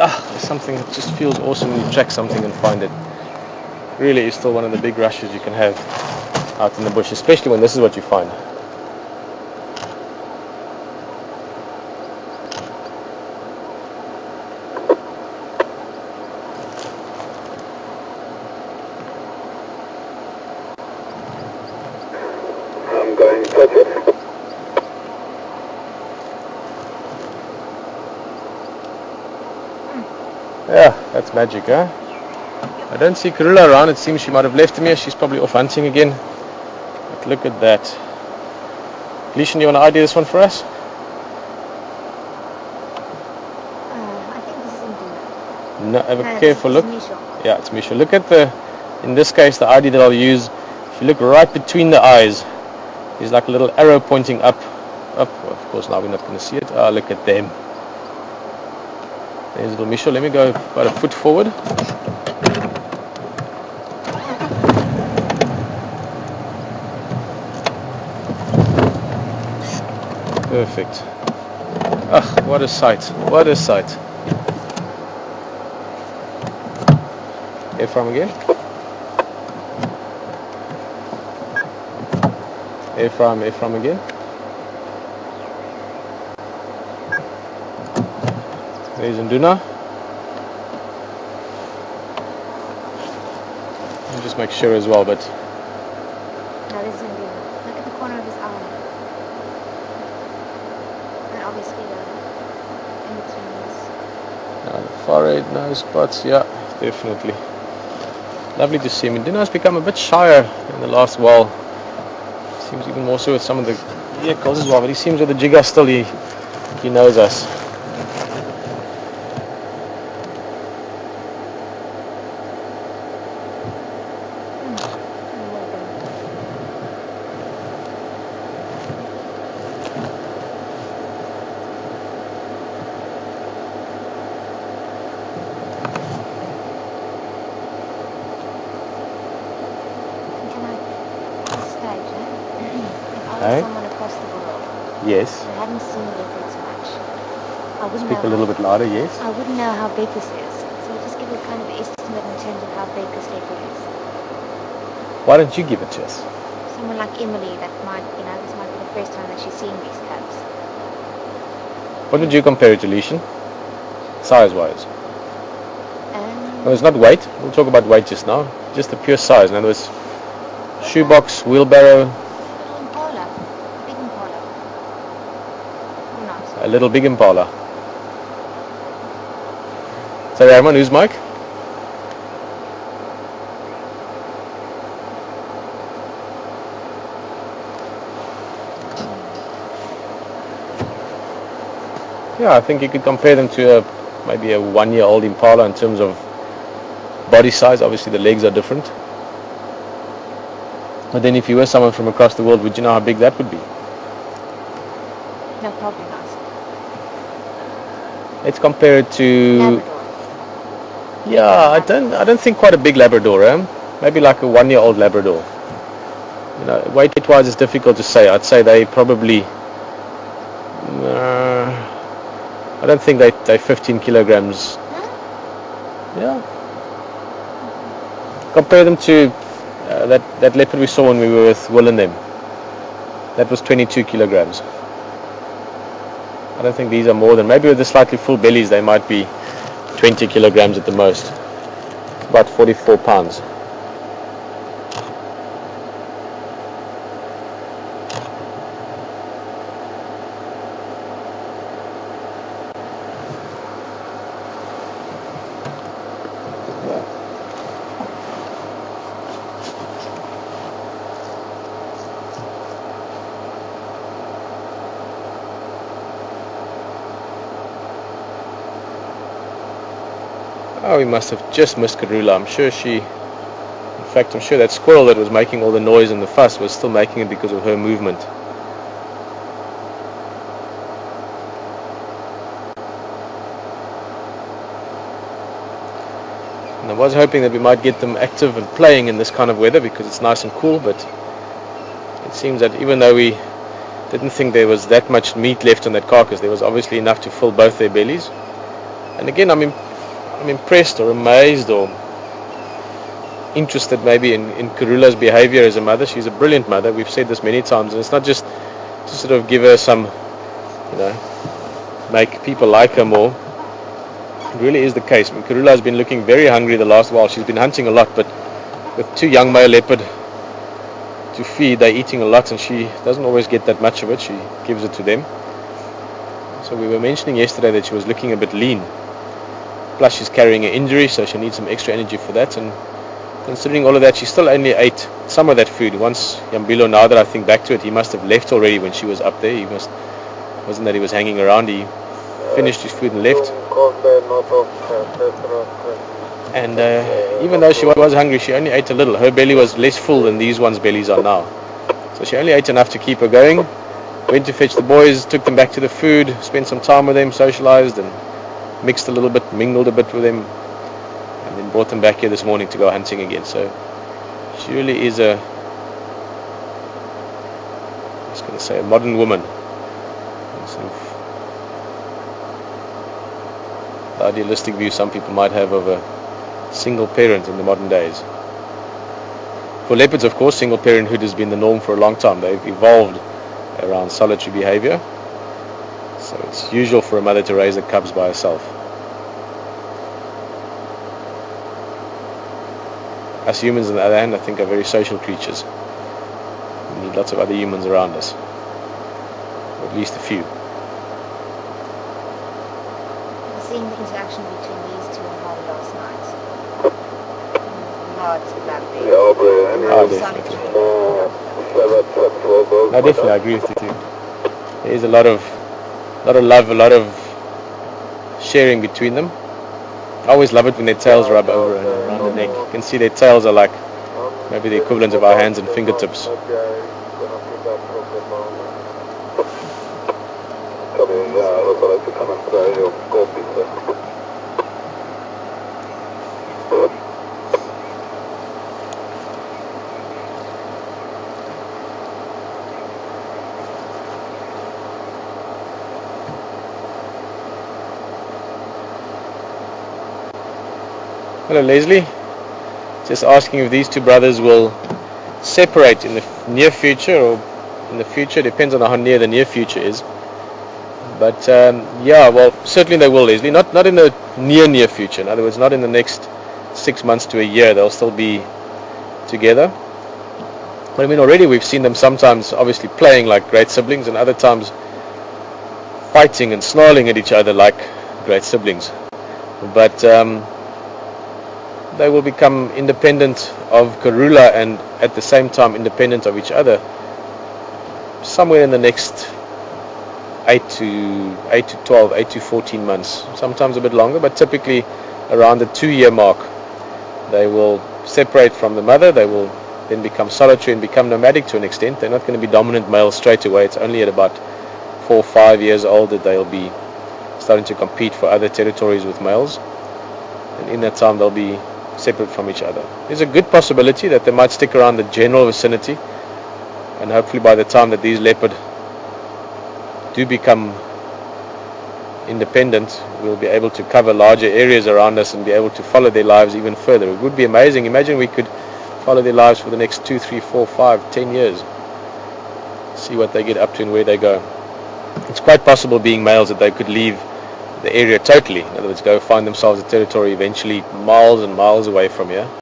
there's something that just feels awesome when you track something and find it. Really is still one of the big rushes you can have out in the bush, especially when this is what you find. I'm going to touch it. Yeah, that's magic, huh? I don't see Karula around. It seems she might have left me. She's probably off hunting again. But look at that. Leishan, you want to ID this one for us? I think this is Induna. No, have a careful look. It's Mixo. Yeah, it's Mixo. Look at in this case, the ID that I'll use. If you look right between the eyes, there's like a little arrow pointing up. Of course, now we're not going to see it. Look at them. There's little Mixo. Let me go about a foot forward. Perfect. What a sight. What a sight. Ephraim again. Ephraim again. There's Induna. I'll just make sure as well, but No, this is Induna. Look at the corner of his eye. And obviously the in-between the forehead, no spots, yeah, definitely. Lovely to see him. Induna has become a bit shyer in the last while. Seems even more so with some of the vehicles as well, but he seems with the jigger still, he knows us. Hey? Someone across the world. Yes. I hadn't seen leopards much. I wouldn't Speak know a little bit louder, yes. I wouldn't know how big this is. So I'll just give you a kind of estimate in terms of how big this leopard is. Why don't you give it to us? Someone like Emily that might, this might be the first time that she's seeing these cubs. What would you compare it to, Leishan? Size-wise? No, it's not weight. We'll talk about weight just now. Just the pure size. In other words, shoebox, wheelbarrow. Impala. Big Impala. Or not. A little big Impala. Sorry, Arman, who's Mike? Yeah, I think you could compare them to maybe a 1-year-old Impala in terms of body size. Obviously the legs are different. But then if you were someone from across the world, would you know how big that would be? No, probably not. Let's compare it to... Labrador. Yeah, I don't think quite a big Labrador, maybe like a 1-year-old Labrador. Weight-wise it's difficult to say. I'd say they probably... I don't think they're 15 kilograms. Yeah. Compare them to that leopard we saw when we were with Will and them. That was 22 kilograms. I don't think these are more than, maybe with the slightly full bellies they might be 20 kilograms at the most. About 44 pounds. Oh, we must have just missed Karula. I'm sure I'm sure that squirrel that was making all the noise and the fuss was still making it because of her movement. And I was hoping that we might get them active and playing in this kind of weather because it's nice and cool, but it seems that even though we didn't think there was that much meat left on that carcass, there was obviously enough to fill both their bellies. And again, I mean, I'm impressed or amazed or interested maybe in Karula's behavior as a mother. She's a brilliant mother. We've said this many times, and it's not just to sort of give her some, make people like her more. It really is the case. I mean, Karula has been looking very hungry the last while. She's been hunting a lot, but with 2 young male leopard to feed, they're eating a lot, and she doesn't always get that much of it. She gives it to them. So we were mentioning yesterday that she was looking a bit lean. Plus she's carrying an injury, so she needs some extra energy for that. And considering all of that, she still only ate some of that food. Once Yambilo, now that I think back to it, he must have left already when she was up there. Wasn't that he was hanging around. He finished his food and left. And even though she was hungry, she only ate a little. Her belly was less full than these ones' bellies are now. So she only ate enough to keep her going. Went to fetch the boys, took them back to the food, spent some time with them, socialized and mixed a little bit, mingled a bit with them, and then brought them back here this morning to go hunting again. So she really is a modern woman. Sort of the idealistic view some people might have of a single parent in the modern days. For leopards, of course, single parenthood has been the norm for a long time. They've evolved around solitary behavior, so it's usual for a mother to raise the cubs by herself. Us humans, on the other hand, I think are very social creatures. We need lots of other humans around us, or at least a few. Seeing the interaction between these two and Holly last night. No, it's black there. No, definitely, I agree with you too. There is a lot of love, a lot of sharing between them. I always love it when their tails rub over and around the neck. You can see their tails are like maybe the equivalent of our hands and fingertips. Hello Leslie, just asking if these two brothers will separate in the near future or in the future. Depends on how near the near future is. But yeah, well, certainly they will, Leslie. Not in the near future. In other words, not in the next 6 months to a year. They'll still be together. But I mean, already we've seen them sometimes obviously playing like great siblings, and other times fighting and snarling at each other like great siblings. But they will become independent of Karula and at the same time independent of each other somewhere in the next 8 to 12, 8 to 14 months, sometimes a bit longer, but typically around the 2-year mark. They will separate from the mother. They will then become solitary and become nomadic to an extent. They're not going to be dominant males straight away. It's only at about 4 or 5 years old that they'll be starting to compete for other territories with males, and in that time they'll be separate from each other. There's a good possibility that they might stick around the general vicinity, and hopefully by the time that these leopard do become independent, we'll be able to cover larger areas around us and be able to follow their lives even further. It would be amazing. Imagine we could follow their lives for the next 2, 3, 4, 5, 10 years, see what they get up to and where they go. It's quite possible, being males, that they could leave the area totally. In other words, go find themselves a territory eventually miles and miles away from here.